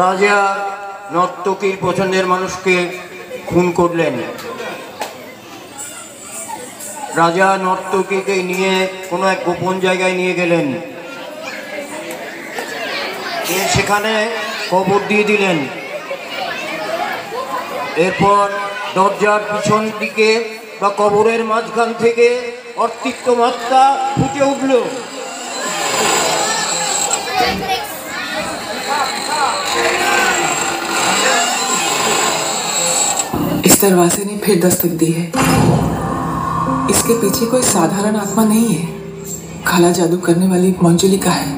রাজা নর্তকীর পছন্দের মানুষকে খুন করলেন। রাজা নর্তকীকে নিয়ে কোনো এক গোপন জায়গায় নিয়ে গেলেন, সেখানে কবর দিয়ে দিলেন। এরপর দরজার পিছন দিকে বা কবরের মাঝখান থেকে অর্তিত্ব মাত্রা ফুটে উঠল। इस दरवाजे ने फिर दस्तक दी है। इसके पीछे कोई साधारण आत्मा नहीं है, काला जादू करने वाली एक मंजुलिका है।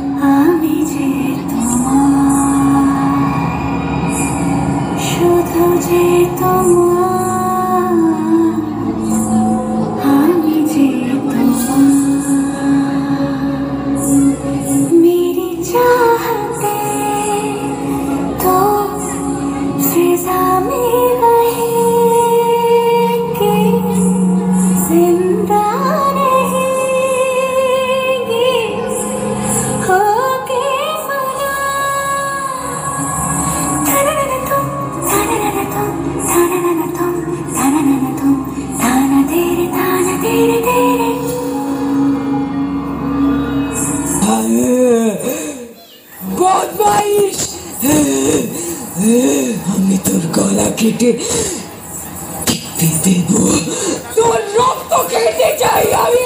আমি তোর গলা কেটে দেব, তোর রক্ত খেতে চাই আমি।